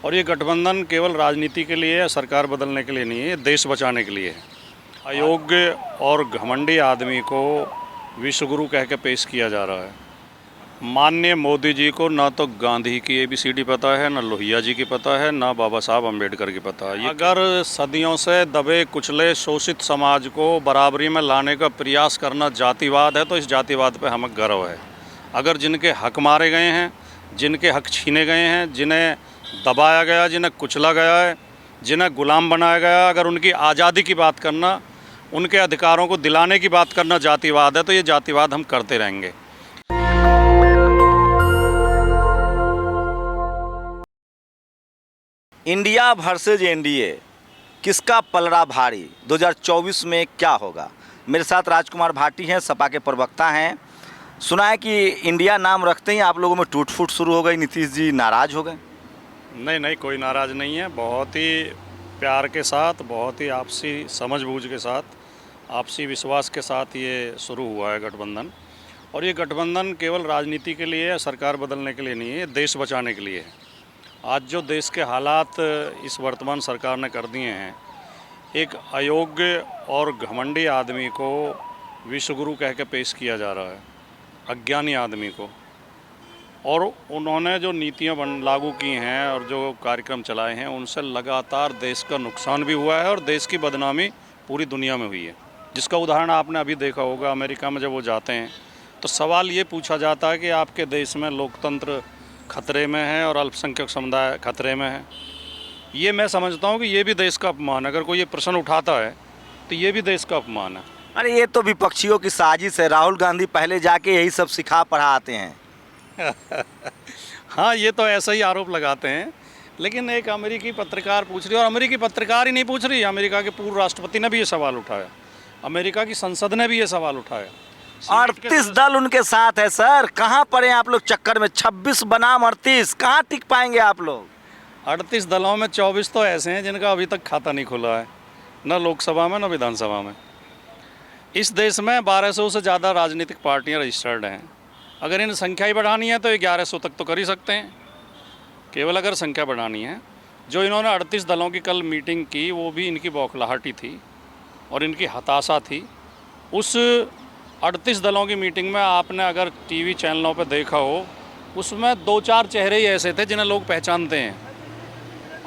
और ये गठबंधन केवल राजनीति के लिए है, सरकार बदलने के लिए नहीं है, ये देश बचाने के लिए है। अयोग्य और घमंडी आदमी को विश्वगुरु कह के पेश किया जा रहा है। माननीय मोदी जी को ना तो गांधी की ABCD पता है, ना लोहिया जी की पता है, ना बाबा साहब अम्बेडकर की पता है। अगर सदियों से दबे कुचले शोषित समाज को बराबरी में लाने का प्रयास करना जातिवाद है तो इस जातिवाद पे हमें गर्व है। अगर जिनके हक मारे गए हैं, जिनके हक छीने गए हैं, जिन्हें दबाया गया, जिन्हें कुचला गया है, जिन्हें गुलाम बनाया गया, अगर उनकी आज़ादी की बात करना, उनके अधिकारों को दिलाने की बात करना जातिवाद है तो ये जातिवाद हम करते रहेंगे। इंडिया वर्सेज एनडीए, किसका पलड़ा भारी? 2024 में क्या होगा? मेरे साथ राजकुमार भाटी हैं, सपा के प्रवक्ता हैं। सुना है कि इंडिया नाम रखते ही आप लोगों में टूट फूट शुरू हो गई, नीतीश जी नाराज हो गए। नहीं, कोई नाराज़ नहीं है। बहुत ही प्यार के साथ, बहुत ही आपसी समझ-बूझ के साथ, आपसी विश्वास के साथ ये शुरू हुआ है गठबंधन। और ये गठबंधन केवल राजनीति के लिए है, सरकार बदलने के लिए नहीं है, ये देश बचाने के लिए है। आज जो देश के हालात इस वर्तमान सरकार ने कर दिए हैं, एक अयोग्य और घमंडी आदमी को विश्वगुरु कह के पेश किया जा रहा है, अज्ञानी आदमी को। और उन्होंने जो नीतियां लागू की हैं और जो कार्यक्रम चलाए हैं, उनसे लगातार देश का नुकसान भी हुआ है और देश की बदनामी पूरी दुनिया में हुई है। जिसका उदाहरण आपने अभी देखा होगा, अमेरिका में जब वो जाते हैं तो सवाल ये पूछा जाता है कि आपके देश में लोकतंत्र खतरे में है और अल्पसंख्यक समुदाय खतरे में है। ये मैं समझता हूँ कि ये भी देश का अपमान है। अगर कोई ये प्रश्न उठाता है तो ये भी देश का अपमान है। अरे ये तो विपक्षियों की साजिश है। राहुल गांधी पहले जाके यही सब सिखा पढ़ा आते हैं। हाँ, ये तो ऐसा ही आरोप लगाते हैं, लेकिन एक अमेरिकी पत्रकार पूछ रही है, और अमेरिकी पत्रकार ही नहीं पूछ रही, अमेरिका के पूर्व राष्ट्रपति ने भी ये सवाल उठाया, अमेरिका की संसद ने भी ये सवाल उठाया। 38 दल उनके साथ है सर। कहाँ पड़े आप लोग चक्कर में? 26 बनाम 38, कहाँ टिक पाएंगे आप लोग? 38 दलों में 24 तो ऐसे हैं जिनका अभी तक खाता नहीं खुला है, न लोकसभा में न विधानसभा में। इस देश में 1200 से ज़्यादा राजनीतिक पार्टियां रजिस्टर्ड हैं। अगर इन संख्या ही बढ़ानी है तो 1100 तक तो कर ही सकते हैं, केवल अगर संख्या बढ़ानी है। जो इन्होंने 38 दलों की कल मीटिंग की, वो भी इनकी बौखलाहटी थी और इनकी हताशा थी। उस 38 दलों की मीटिंग में आपने अगर टीवी चैनलों पर देखा हो, उसमें 2-4 चेहरे ही ऐसे थे जिन्हें लोग पहचानते हैं।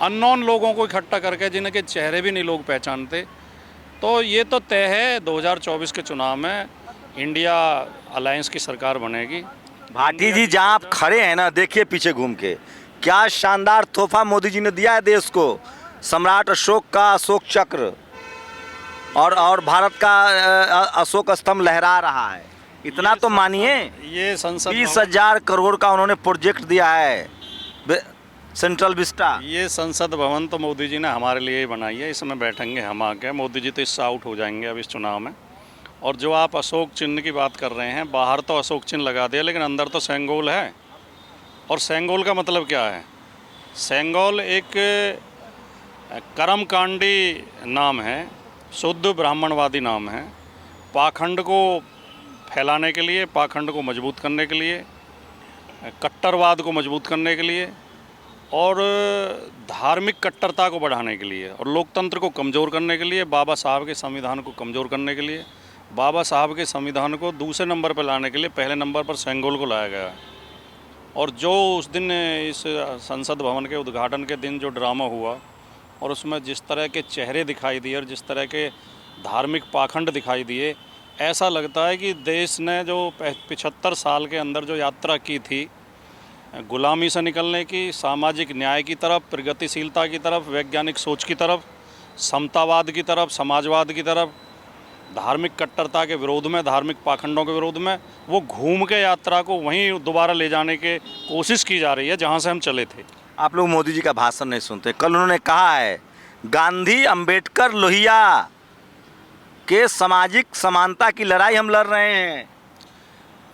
अननोन लोगों को इकट्ठा करके जिनके चेहरे भी नहीं लोग पहचानते। तो ये तो तय है 2024 के चुनाव में इंडिया अलायंस की सरकार बनेगी। भाटी जी, जहाँ आप खड़े हैं ना, देखिए पीछे घूम के, क्या शानदार तोहफा मोदी जी ने दिया है देश को। सम्राट अशोक का अशोक चक्र और भारत का अशोक स्तंभ लहरा रहा है। इतना तो मानिए, ये संसद 20,000 करोड़ का उन्होंने प्रोजेक्ट दिया है सेंट्रल विस्टा। ये संसद भवन तो मोदी जी ने हमारे लिए ही बनाई है, इसमें बैठेंगे हम आके। मोदी जी तो इससे आउट हो जाएंगे अब इस चुनाव में। और जो आप अशोक चिन्ह की बात कर रहे हैं, बाहर तो अशोक चिन्ह लगा दिया, लेकिन अंदर तो सेंगोल है। और सेंगोल का मतलब क्या है? सेंगोल एक कर्मकांडी नाम है, शुद्ध ब्राह्मणवादी नाम है। पाखंड को फैलाने के लिए, पाखंड को मजबूत करने के लिए, कट्टरवाद को मजबूत करने के लिए और धार्मिक कट्टरता को बढ़ाने के लिए और लोकतंत्र को कमज़ोर करने के लिए, बाबा साहब के संविधान को कमज़ोर करने के लिए, बाबा साहब के संविधान को दूसरे नंबर पर लाने के लिए पहले नंबर पर सेंगोल को लाया गया है। और जो उस दिन इस संसद भवन के उद्घाटन के दिन जो ड्रामा हुआ और उसमें जिस तरह के चेहरे दिखाई दिए और जिस तरह के धार्मिक पाखंड दिखाई दिए, ऐसा लगता है कि देश ने जो 75 साल के अंदर जो यात्रा की थी, गुलामी से निकलने की, सामाजिक न्याय की तरफ, प्रगतिशीलता की तरफ, वैज्ञानिक सोच की तरफ, समतावाद की तरफ, समाजवाद की तरफ, धार्मिक कट्टरता के विरोध में, धार्मिक पाखंडों के विरोध में, वो घूम के यात्रा को वहीं दोबारा ले जाने के कोशिश की जा रही है जहां से हम चले थे। आप लोग मोदी जी का भाषण नहीं सुनते। कल उन्होंने कहा है गांधी, अंबेडकर, लोहिया के सामाजिक समानता की लड़ाई हम लड़ रहे हैं।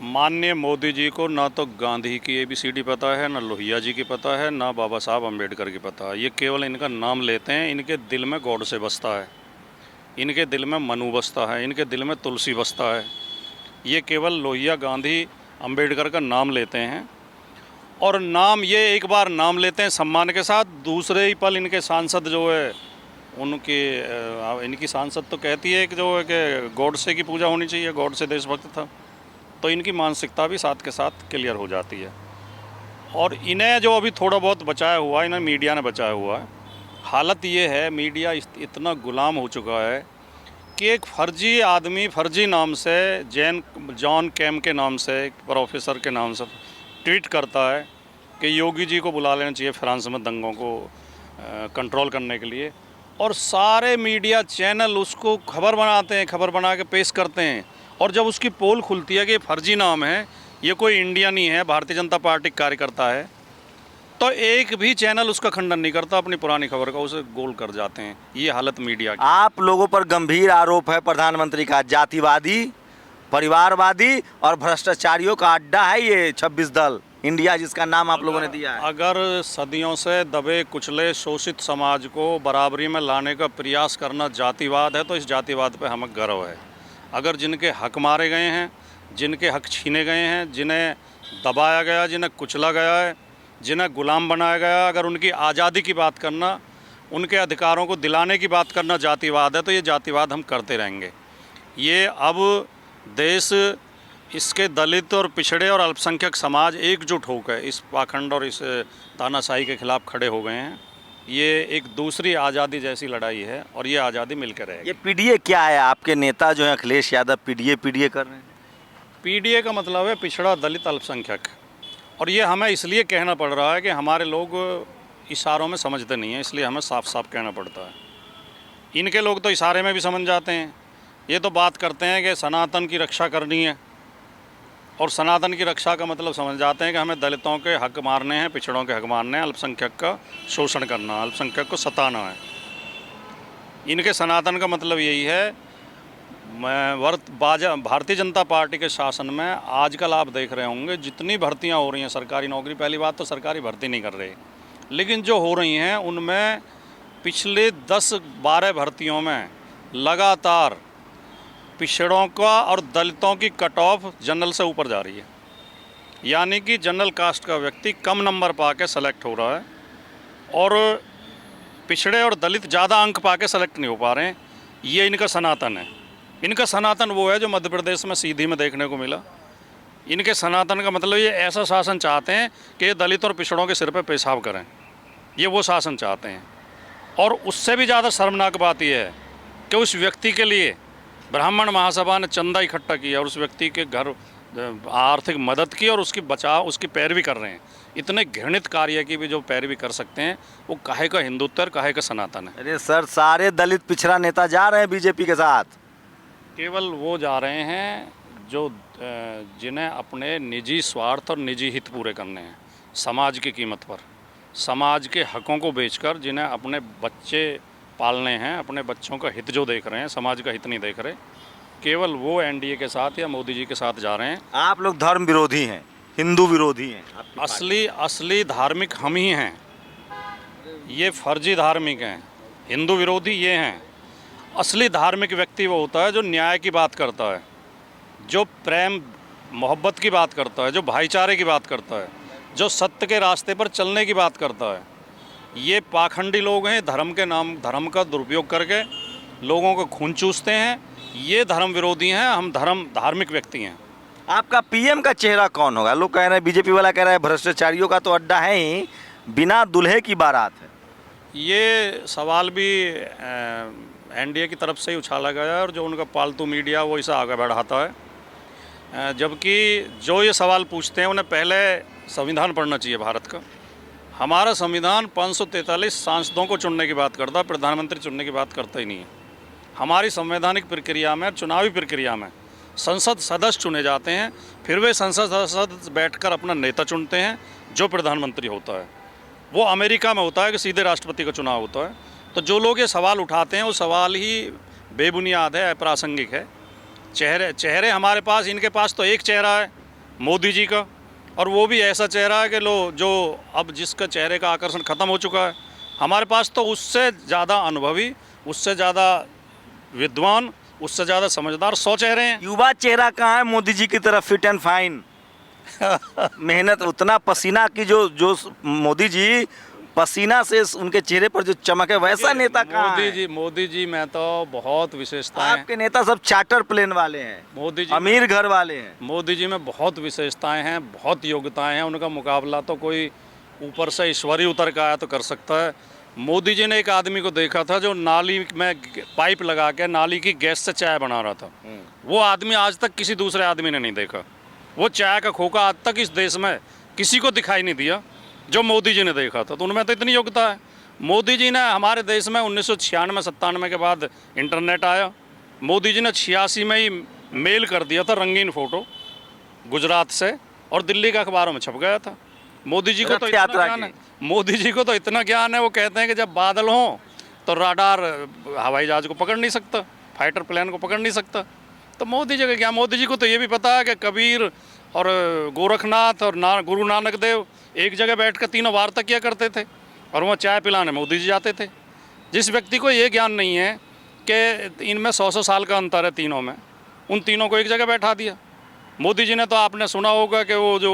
माननीय मोदी जी को ना तो गांधी की ABCD पता है, ना लोहिया जी की पता है, ना बाबा साहब अम्बेडकर की पता है। ये केवल इनका नाम लेते हैं। इनके दिल में गॉड से बसता है, इनके दिल में मनु बसता है, इनके दिल में तुलसी बसता है। ये केवल लोहिया, गांधी, अम्बेडकर का नाम लेते हैं और नाम ये एक बार नाम लेते हैं सम्मान के साथ, दूसरे ही पल इनके सांसद जो है उनकी इनकी सांसद तो कहती है कि जो है कि गॉडसे की पूजा होनी चाहिए, गॉडसे देशभक्त था, तो इनकी मानसिकता भी साथ के साथ क्लियर हो जाती है। और इन्हें जो अभी थोड़ा बहुत बचाया हुआ है, इन्हें मीडिया ने बचाया हुआ है। हालत ये है, मीडिया इतना गुलाम हो चुका है कि एक फर्जी आदमी फर्जी नाम से जॉन कैम के नाम से, एक प्रोफेसर के नाम से ट्वीट करता है कि योगी जी को बुला लेना चाहिए फ्रांस में दंगों को कंट्रोल करने के लिए, और सारे मीडिया चैनल उसको खबर बनाते हैं, खबर बना के पेश करते हैं। और जब उसकी पोल खुलती है कि ये फर्जी नाम है, ये कोई इंडिया नहीं है, भारतीय जनता पार्टी कार्यकर्ता है, तो एक भी चैनल उसका खंडन नहीं करता, अपनी पुरानी खबर का उसे गोल कर जाते हैं। ये हालत मीडिया की। आप लोगों पर गंभीर आरोप है प्रधानमंत्री का, जातिवादी, परिवारवादी और भ्रष्टाचारियों का अड्डा है ये 26 दल इंडिया, जिसका नाम आप लोगों ने दिया है। अगर सदियों से दबे कुचले शोषित समाज को बराबरी में लाने का प्रयास करना जातिवाद है, तो इस जातिवाद पे हमें गर्व है। अगर जिनके हक मारे गए हैं, जिनके हक छीने गए हैं, जिन्हें दबाया गया, जिन्हें कुचला गया है, जिन्हें गुलाम बनाया गया, अगर उनकी आज़ादी की बात करना, उनके अधिकारों को दिलाने की बात करना जातिवाद है, तो ये जातिवाद हम करते रहेंगे। ये अब देश, इसके दलित और पिछड़े और अल्पसंख्यक समाज एकजुट होकर इस पाखंड और इस तानाशाही के खिलाफ खड़े हो गए हैं। ये एक दूसरी आज़ादी जैसी लड़ाई है और ये आज़ादी मिलकर रहेगी। ये पीडीए क्या है? आपके नेता जो हैं अखिलेश यादव पीडीए कर रहे हैं। पीडीए का मतलब है पिछड़ा दलित अल्पसंख्यक, और ये हमें इसलिए कहना पड़ रहा है कि हमारे लोग इशारों में समझते नहीं हैं, इसलिए हमें साफ साफ कहना पड़ता है। इनके लोग तो इशारे में भी समझ जाते हैं। ये तो बात करते हैं कि सनातन की रक्षा करनी है, और सनातन की रक्षा का मतलब समझ जाते हैं कि हमें दलितों के हक मारने हैं, पिछड़ों के हक मारने हैं, अल्पसंख्यक का शोषण करना, अल्पसंख्यक को सताना है। इनके सनातन का मतलब यही है। भारतीय जनता पार्टी के शासन में आजकल आप देख रहे होंगे जितनी भर्तियां हो रही हैं सरकारी नौकरी, पहली बात तो सरकारी भर्ती नहीं कर रहे, लेकिन जो हो रही हैं उनमें पिछले 10-12 भर्तियों में लगातार पिछड़ों का और दलितों की कट ऑफ जनरल से ऊपर जा रही है। यानी कि जनरल कास्ट का व्यक्ति कम नंबर पा के सेलेक्ट हो रहा है, और पिछड़े और दलित ज़्यादा अंक पा के सेलेक्ट नहीं हो पा रहे हैं। ये इनका सनातन है। इनका सनातन वो है जो मध्य प्रदेश में सीधी में देखने को मिला। इनके सनातन का मतलब ये ऐसा शासन चाहते हैं कि ये दलित और पिछड़ों के सिर पे पेशाब करें, ये वो शासन चाहते हैं। और उससे भी ज़्यादा शर्मनाक बात यह है कि उस व्यक्ति के लिए ब्राह्मण महासभा ने चंदा इकट्ठा किया और उस व्यक्ति के घर आर्थिक मदद की और उसकी पैरवी कर रहे हैं। इतने घृणित कार्य की भी जो पैरवी कर सकते हैं, वो काहे का हिंदुत्व और काहे का सनातन है। अरे सर, सारे दलित पिछड़ा नेता जा रहे हैं बीजेपी के साथ। केवल वो जा रहे हैं जो जिन्हें अपने निजी स्वार्थ और निजी हित पूरे करने हैं, समाज की कीमत पर, समाज के हकों को बेचकर, जिन्हें अपने बच्चे पालने हैं, अपने बच्चों का हित जो देख रहे हैं, समाज का हित नहीं देख रहे, केवल वो एनडीए के साथ या मोदी जी के साथ जा रहे हैं। आप लोग धर्म विरोधी हैं, हिंदू विरोधी हैं। असली धार्मिक हम ही हैं, ये फर्जी धार्मिक हैं। हिंदू विरोधी ये हैं। असली धार्मिक व्यक्ति वो होता है जो न्याय की बात करता है, जो प्रेम मोहब्बत की बात करता है, जो भाईचारे की बात करता है, जो सत्य के रास्ते पर चलने की बात करता है। ये पाखंडी लोग हैं, धर्म के नाम धर्म का दुरुपयोग करके लोगों को खून चूसते हैं। ये धर्म विरोधी हैं, हम धार्मिक व्यक्ति हैं। आपका पीएम का चेहरा कौन होगा? लोग कह रहे हैं, बीजेपी वाला कह रहा है भ्रष्टाचारियों का तो अड्डा है ही, बिना दूल्हे की बारात है। ये सवाल भी एनडीए की तरफ से ही उछाला गया है और जो उनका पालतू मीडिया वो इसे आगे बढ़ाता है। जबकि जो ये सवाल पूछते हैं उन्हें पहले संविधान पढ़ना चाहिए भारत का। हमारा संविधान 543 सांसदों को चुनने की बात करता है, प्रधानमंत्री चुनने की बात करता ही नहीं है। हमारी संवैधानिक प्रक्रिया में, चुनावी प्रक्रिया में संसद सदस्य चुने जाते हैं, फिर वे संसद सदस्य बैठकर अपना नेता चुनते हैं जो प्रधानमंत्री होता है। वो अमेरिका में होता है कि सीधे राष्ट्रपति का चुनाव होता है। तो जो लोग ये सवाल उठाते हैं वो सवाल ही बेबुनियाद है, अप्रासंगिक है। चेहरे हमारे पास, इनके पास तो एक चेहरा है मोदी जी का, और वो भी ऐसा चेहरा है कि जो अब जिसका चेहरे का आकर्षण ख़त्म हो चुका है। हमारे पास तो उससे ज़्यादा अनुभवी, उससे ज़्यादा विद्वान, उससे ज़्यादा समझदार 100 चेहरे हैं। युवा चेहरा कहाँ है मोदी जी की तरफ, फिट एंड फाइन? मेहनत, उतना पसीना की जो मोदी जी पसीना से उनके चेहरे पर जो चमक है, वैसा नेता कहाँ है? मोदी जी में तो बहुत विशेषताएं। आपके नेता सब चार्टर प्लेन वाले हैं, मोदी जी अमीर घर वाले हैं। मोदी जी में बहुत विशेषताएं हैं, बहुत योग्यताएं हैं। उनका मुकाबला तो कोई ऊपर से ईश्वरी उतर के आया तो कर सकता है। मोदी जी ने एक आदमी को देखा था जो नाली में पाइप लगा के नाली की गैस से चाय बना रहा था। वो आदमी आज तक किसी दूसरे आदमी ने नहीं देखा। वो चाय का खोखा आज तक इस देश में किसी को दिखाई नहीं दिया जो मोदी जी ने देखा था। तो उनमें तो इतनी योग्यता है। मोदी जी ने हमारे देश में 1996-97 के बाद इंटरनेट आया। मोदी जी ने 86 में ही मेल कर दिया था रंगीन फ़ोटो गुजरात से, और दिल्ली के अखबारों में छप गया था। मोदी जी को तो इतना ज्ञान है, मोदी जी को तो इतना ज्ञान है, वो कहते हैं कि जब बादल हों तो राडार हवाई जहाज को पकड़ नहीं सकता, फाइटर प्लेन को पकड़ नहीं सकता। तो मोदी जी का क्या, मोदी जी को तो ये भी पता है कि कबीर और गोरखनाथ और गुरु नानक देव एक जगह बैठ कर तीनों वार्ता किया करते थे, और वहाँ चाय पिलाने मोदी जी जाते थे। जिस व्यक्ति को ये ज्ञान नहीं है कि इनमें 100 साल का अंतर है तीनों में, उन तीनों को एक जगह बैठा दिया। मोदी जी ने तो आपने सुना होगा कि वो जो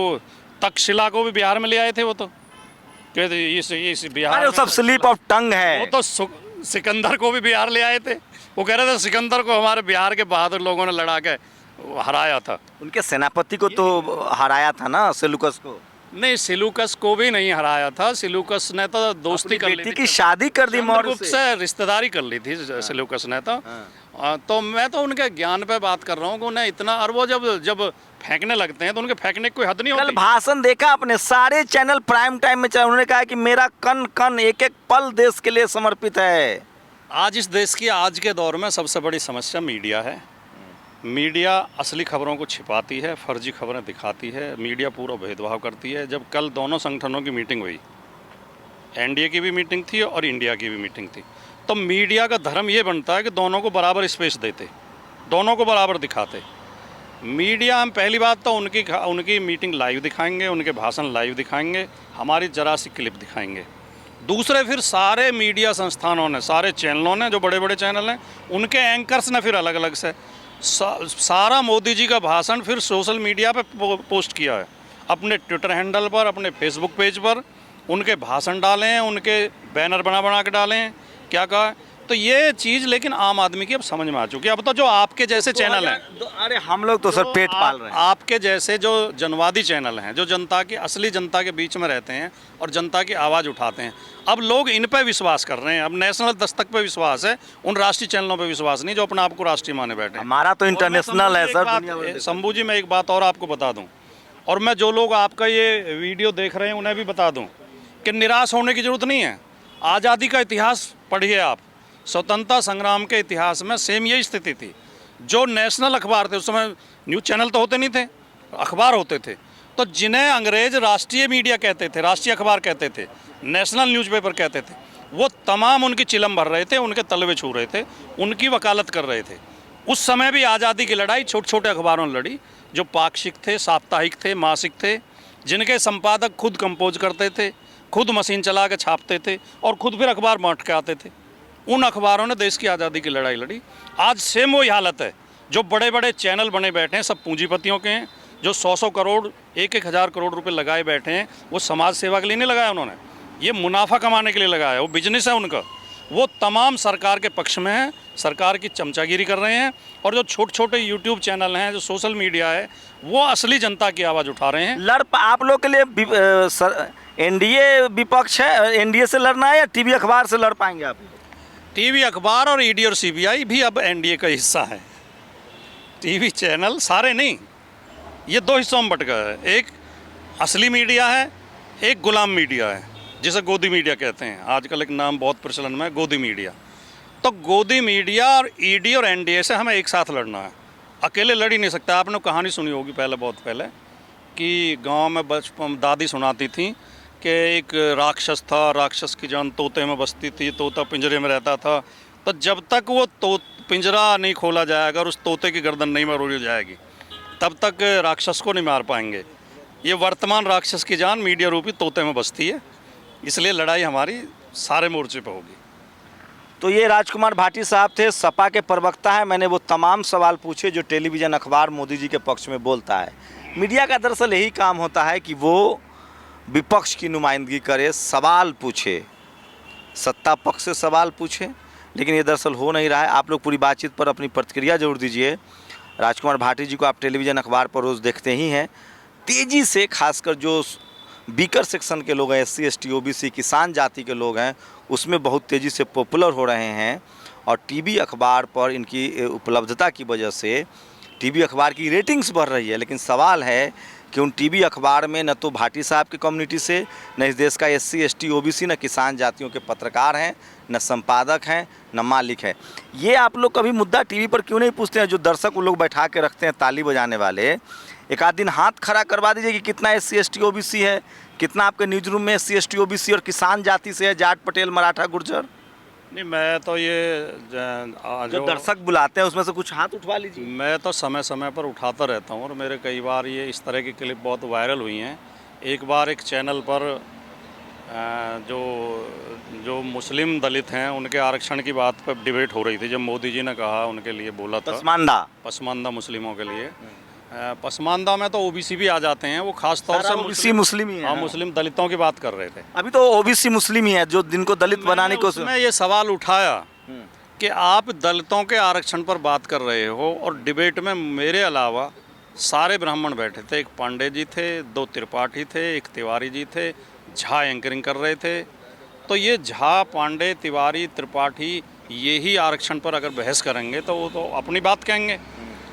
तक्षशिला को भी बिहार में ले आए थे, वो तो इस बिहार अरे वो सब स्लिप ऑफ टंग है। वो तो सिकंदर को भी बिहार ले आए थे। वो कह रहे थे सिकंदर को हमारे बिहार के बहादुर लोगों ने लड़ा के हराया था। उनके सेनापति को तो हराया था ना, सेलुकस को। नहीं, सिलूकस को भी नहीं हराया था। सिलूकस ने तो दोस्ती कर ली बेटी थी, की शादी कर दी मौर्य चंद्रगुप्त से रिश्तेदारी कर ली थी सिलूकस ने तो मैं तो उनके ज्ञान पे बात कर रहा हूँ कि उन्हें इतना, और वो जब फेंकने लगते हैं तो उनके फेंकने की कोई हद नहीं कल होती। भाषण देखा अपने सारे चैनल प्राइम टाइम में चला, उन्होंने कहा कि मेरा कन कन एक एक पल देश के लिए समर्पित है। आज इस देश की आज के दौर में सबसे बड़ी समस्या मीडिया है। मीडिया असली खबरों को छिपाती है, फर्जी खबरें दिखाती है, मीडिया पूरा भेदभाव करती है। जब कल दोनों संगठनों की मीटिंग हुई, एनडीए की भी मीटिंग थी और इंडिया की भी मीटिंग थी, तो मीडिया का धर्म ये बनता है कि दोनों को बराबर स्पेस देते, दोनों को बराबर दिखाते। मीडिया, हम पहली बात तो उनकी मीटिंग लाइव दिखाएंगे, उनके भाषण लाइव दिखाएंगे, हमारी जरा सी क्लिप दिखाएंगे। दूसरे फिर सारे मीडिया संस्थानों ने, सारे चैनलों ने, जो बड़े बड़े चैनल हैं, उनके एंकर्स ने फिर अलग अलग से सारा मोदी जी का भाषण फिर सोशल मीडिया पे पोस्ट किया है, अपने ट्विटर हैंडल पर, अपने फेसबुक पेज पर उनके भाषण डाले हैं, उनके बैनर बना के डाले हैं, क्या कहा है। तो ये चीज़ लेकिन आम आदमी की अब समझ में आ चुकी है। अब तो जो आपके जैसे चैनल हैं, अरे हम लोग तो सर पेट पाल रहे हैं। आपके जैसे जो जनवादी चैनल हैं, जो जनता की, असली जनता के बीच में रहते हैं और जनता की आवाज़ उठाते हैं, अब लोग इन पे विश्वास कर रहे हैं। अब नेशनल दस्तक पे विश्वास है, उन राष्ट्रीय चैनलों पे विश्वास नहीं जो अपने आप को राष्ट्रीय माने बैठे। हमारा तो इंटरनेशनल है सर। शंभू जी, मैं एक बात और आपको बता दूं, और मैं जो लोग आपका ये वीडियो देख रहे हैं उन्हें भी बता दूं कि निराश होने की जरूरत नहीं है। आज़ादी का इतिहास पढ़िए आप, स्वतंत्रता संग्राम के इतिहास में सेम यही स्थिति थी। जो नेशनल अखबार थे, उस समय न्यूज़ चैनल तो होते नहीं थे, अखबार होते थे, तो जिन्हें अंग्रेज राष्ट्रीय मीडिया कहते थे, राष्ट्रीय अखबार कहते थे, नेशनल न्यूज़पेपर कहते थे, वो तमाम उनकी चिलम भर रहे थे, उनके तलवे छू रहे थे, उनकी वकालत कर रहे थे। उस समय भी आज़ादी की लड़ाई छोटे छोटे अखबारों ने लड़ी, जो पाक्षिक थे, साप्ताहिक थे, मासिक थे, जिनके संपादक खुद कंपोज करते थे, खुद मशीन चला के छापते थे और खुद फिर अखबार बांट के आते थे। उन अखबारों ने देश की आज़ादी की लड़ाई लड़ी। आज सेम वही हालत है। जो बड़े बड़े चैनल बने बैठे हैं, सब पूंजीपतियों के हैं, जो 100 करोड़, 1-1 करोड़ रुपए लगाए बैठे हैं, वो समाज सेवा के लिए नहीं लगाया उन्होंने, ये मुनाफा कमाने के लिए लगाया, वो बिजनेस है उनका। वो तमाम सरकार के पक्ष में है, सरकार की चमचागिरी कर रहे हैं, और जो छोटे छोटे यूट्यूब चैनल हैं, जो सोशल मीडिया है, वो असली जनता की आवाज़ उठा रहे हैं। आप लोग के लिए एनडीए विपक्ष है, एनडीए से लड़ना है या टीवी अखबार से लड़ पाएंगे आप? टीवी अखबार और ईडी और सीबीआई भी अब एनडीए का हिस्सा है। टीवी चैनल सारे नहीं, ये 2 हिस्सों में बट गया है। एक असली मीडिया है, एक गुलाम मीडिया है, जिसे गोदी मीडिया कहते हैं। आजकल एक नाम बहुत प्रचलन में है, गोदी मीडिया। तो गोदी मीडिया और ईडी और एनडीए से हमें एक साथ लड़ना है, अकेले लड़ ही नहीं सकता। आपने कहानी सुनी होगी पहले, बहुत पहले, कि गांव में बचपन दादी सुनाती थी कि एक राक्षस था, राक्षस की जान तोते में बसती थी, तोता पिंजरे में रहता था, तो जब तक वो पिंजरा नहीं खोला जाएगा और उस तोते की गर्दन नहीं मरोड़ी जाएगी, तब तक राक्षस को नहीं मार पाएंगे। ये वर्तमान राक्षस की जान मीडिया रूपी तोते में बसती है, इसलिए लड़ाई हमारी सारे मोर्चे पर होगी। तो ये राजकुमार भाटी साहब थे, सपा के प्रवक्ता है। मैंने वो तमाम सवाल पूछे जो टेलीविज़न अखबार मोदी जी के पक्ष में बोलता है। मीडिया का दरअसल यही काम होता है कि वो विपक्ष की नुमाइंदगी करे, सवाल पूछे, सत्ता पक्ष से सवाल पूछे, लेकिन ये दरअसल हो नहीं रहा है। आप लोग पूरी बातचीत पर अपनी प्रतिक्रिया जरूर दीजिए। राजकुमार भाटी जी को आप टेलीविज़न अखबार पर रोज़ देखते ही हैं। तेज़ी से खासकर जो बीकर सेक्शन के लोग हैं, SC ST OBC किसान जाति के लोग हैं, उसमें बहुत तेज़ी से पॉपुलर हो रहे हैं और टीवी अखबार पर इनकी उपलब्धता की वजह से टीवी अखबार की रेटिंग्स बढ़ रही है। लेकिन सवाल है कि उन टीवी अखबार में न तो भाटी साहब की कम्युनिटी से, न इस देश का SC ST OBC, न किसान जातियों के पत्रकार हैं, न संपादक हैं, न मालिक है। ये आप लोग कभी मुद्दा टीवी पर क्यों नहीं पूछते हैं? जो दर्शक वो लोग बैठा के रखते हैं ताली बजाने वाले, एक आध दिन हाथ खड़ा करवा दीजिए कि कितना SC ST OBC है, कितना आपके न्यूज रूम में SC ST OBC और किसान जाति से है, जाट पटेल मराठा गुर्जर। नहीं, मैं तो ये जो दर्शक बुलाते हैं उसमें से कुछ हाथ उठवा लीजिए। मैं तो समय समय पर उठाता रहता हूँ और मेरे कई बार ये इस तरह की क्लिप बहुत वायरल हुई हैं। एक बार एक चैनल पर जो मुस्लिम दलित हैं उनके आरक्षण की बात पर डिबेट हो रही थी, जब मोदी जी ने कहा, उनके लिए बोला था पसमानदा मुस्लिमों के लिए। पसमानदा में तो OBC भी आ जाते हैं, वो खास तौर से मुस्लिम ही है। हाँ, मुस्लिम दलितों की बात कर रहे थे। अभी तो OBC मुस्लिम ही है जो जिनको दलित बनाने को। मैं ये सवाल उठाया कि आप दलितों के आरक्षण पर बात कर रहे हो और डिबेट में मेरे अलावा सारे ब्राह्मण बैठे थे। एक पांडे जी थे, 2 त्रिपाठी थे, एक तिवारी जी थे, झा एंकरिंग कर रहे थे। तो ये झा, पांडे, तिवारी, त्रिपाठी यही आरक्षण पर अगर बहस करेंगे तो वो तो अपनी बात कहेंगे।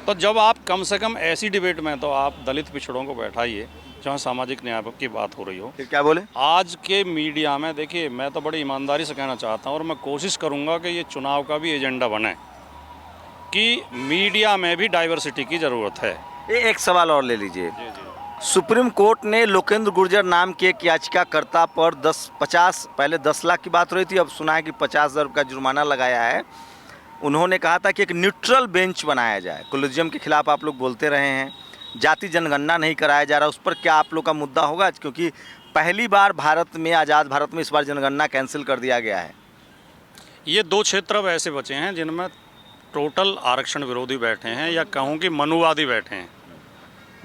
तो जब आप कम से कम ऐसी डिबेट में तो आप दलित पिछड़ों को बैठाइए जहाँ सामाजिक न्याय की बात हो रही हो। फिर क्या बोले? आज के मीडिया में देखिए, मैं तो बड़ी ईमानदारी से कहना चाहता हूँ और मैं कोशिश करूँगा कि ये चुनाव का भी एजेंडा बने कि मीडिया में भी डाइवर्सिटी की ज़रूरत है। एक सवाल और ले लीजिए। सुप्रीम कोर्ट ने लोकेंद्र गुर्जर नाम के एक याचिकाकर्ता पर 10 लाख की बात हो रही थी, अब सुना है कि 50,000 का जुर्माना लगाया है। उन्होंने कहा था कि एक न्यूट्रल बेंच बनाया जाए। कोलिजियम के खिलाफ आप लोग बोलते रहे हैं, जाति जनगणना नहीं कराया जा रहा, उस पर क्या आप लोग का मुद्दा होगा? क्योंकि पहली बार भारत में, आज़ाद भारत में इस बार जनगणना कैंसिल कर दिया गया है। ये 2 क्षेत्र अब ऐसे बचे हैं जिनमें टोटल आरक्षण विरोधी बैठे हैं, या कहूँ कि मनुवादी बैठे हैं,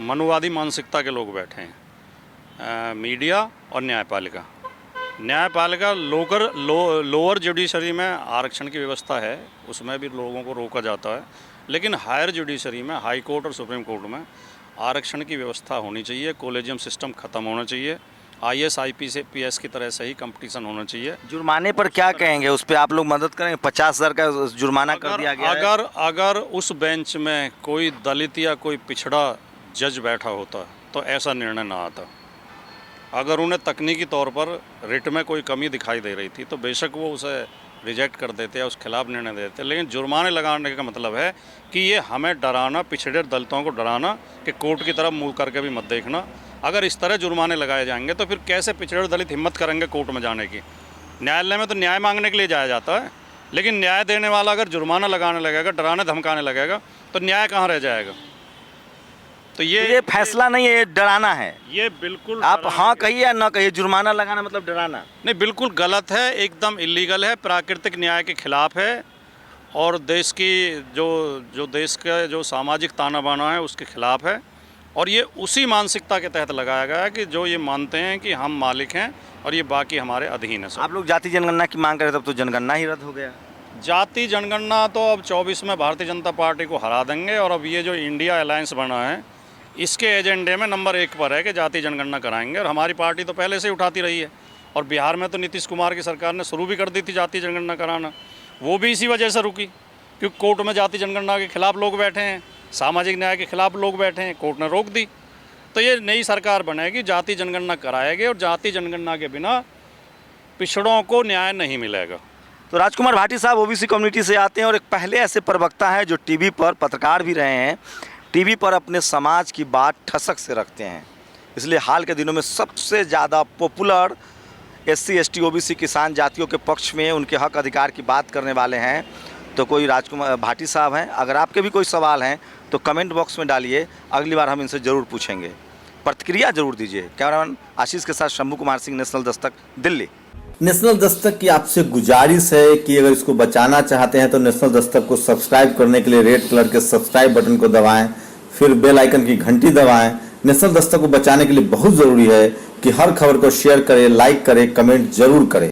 मनुवादी मानसिकता के लोग बैठे हैं। मीडिया और न्यायपालिका। न्यायपालिका लोअर जुडिशरी में आरक्षण की व्यवस्था है, उसमें भी लोगों को रोका जाता है, लेकिन हायर जुडिशरी में, हाई कोर्ट और सुप्रीम कोर्ट में आरक्षण की व्यवस्था होनी चाहिए। कॉलेजियम सिस्टम ख़त्म होना चाहिए। IAS IPS की तरह से ही कंपटीशन होना चाहिए। जुर्माने पर क्या कहेंगे? उस पर आप लोग मदद करेंगे? 50,000 का जुर्माना कर दिया गया है। अगर उस बेंच में कोई दलित या कोई पिछड़ा जज बैठा होता तो ऐसा निर्णय ना आता। अगर उन्हें तकनीकी तौर पर रिट में कोई कमी दिखाई दे रही थी तो बेशक वो उसे रिजेक्ट कर देते या उस खिलाफ निर्णय देते। लेकिन जुर्माने लगाने का मतलब है कि ये हमें डराना, पिछड़े दलितों को डराना कि कोर्ट की तरफ मुँह करके भी मत देखना। अगर इस तरह जुर्माने लगाए जाएंगे तो फिर कैसे पिछड़े दलित हिम्मत करेंगे कोर्ट में जाने की? न्यायालय में तो न्याय मांगने के लिए जाया जाता है, लेकिन न्याय देने वाला अगर जुर्माना लगाने लगेगा, डराने धमकाने लगेगा, तो न्याय कहाँ रह जाएगा? तो ये फैसला नहीं है, डराना है। ये बिल्कुल, आप हाँ कहिए या ना कहिए, जुर्माना लगाना मतलब डराना नहीं, बिल्कुल गलत है, एकदम इलीगल है, प्राकृतिक न्याय के खिलाफ है और देश की जो देश का जो सामाजिक ताना बाना है उसके खिलाफ है। और ये उसी मानसिकता के तहत लगाया गया है कि जो ये मानते हैं कि हम मालिक हैं और ये बाकी हमारे अधीन है। आप लोग जाति जनगणना की मांग कर रहे, तब तो जनगणना ही रद्द हो गया। जाति जनगणना तो अब 24 में भारतीय जनता पार्टी को हरा देंगे और अब ये जो इंडिया अलायंस बना है इसके एजेंडे में नंबर 1 पर है कि जाति जनगणना कराएंगे। और हमारी पार्टी तो पहले से ही उठाती रही है और बिहार में तो नीतीश कुमार की सरकार ने शुरू भी कर दी थी जाति जनगणना कराना। वो भी इसी वजह से रुकी क्योंकि कोर्ट में जाति जनगणना के खिलाफ लोग बैठे हैं, सामाजिक न्याय के खिलाफ लोग बैठे हैं, कोर्ट ने रोक दी। तो ये नई सरकार बनेगी, जाति जनगणना कराएगी और जाति जनगणना के बिना पिछड़ों को न्याय नहीं मिलेगा। तो राजकुमार भाटी साहब OBC कम्युनिटी से आते हैं और एक पहले ऐसे प्रवक्ता हैं जो टीवी पर पत्रकार भी रहे हैं, टीवी पर अपने समाज की बात ठसक से रखते हैं। इसलिए हाल के दिनों में सबसे ज़्यादा पॉपुलर SC ST OBC किसान जातियों के पक्ष में उनके हक अधिकार की बात करने वाले हैं तो कोई राजकुमार भाटी साहब हैं। अगर आपके भी कोई सवाल हैं तो कमेंट बॉक्स में डालिए, अगली बार हम इनसे ज़रूर पूछेंगे, प्रतिक्रिया जरूर दीजिए। कैमरामैन आशीष के साथ शंभू कुमार सिंह, नेशनल दस्तक, दिल्ली। नेशनल दस्तक की आपसे गुजारिश है कि अगर इसको बचाना चाहते हैं तो नेशनल दस्तक को सब्सक्राइब करने के लिए रेड कलर के सब्सक्राइब बटन को दबाएं, फिर बेल आइकन की घंटी दबाएं। नेशनल दस्तक को बचाने के लिए बहुत जरूरी है कि हर खबर को शेयर करें, लाइक करें, कमेंट जरूर करें।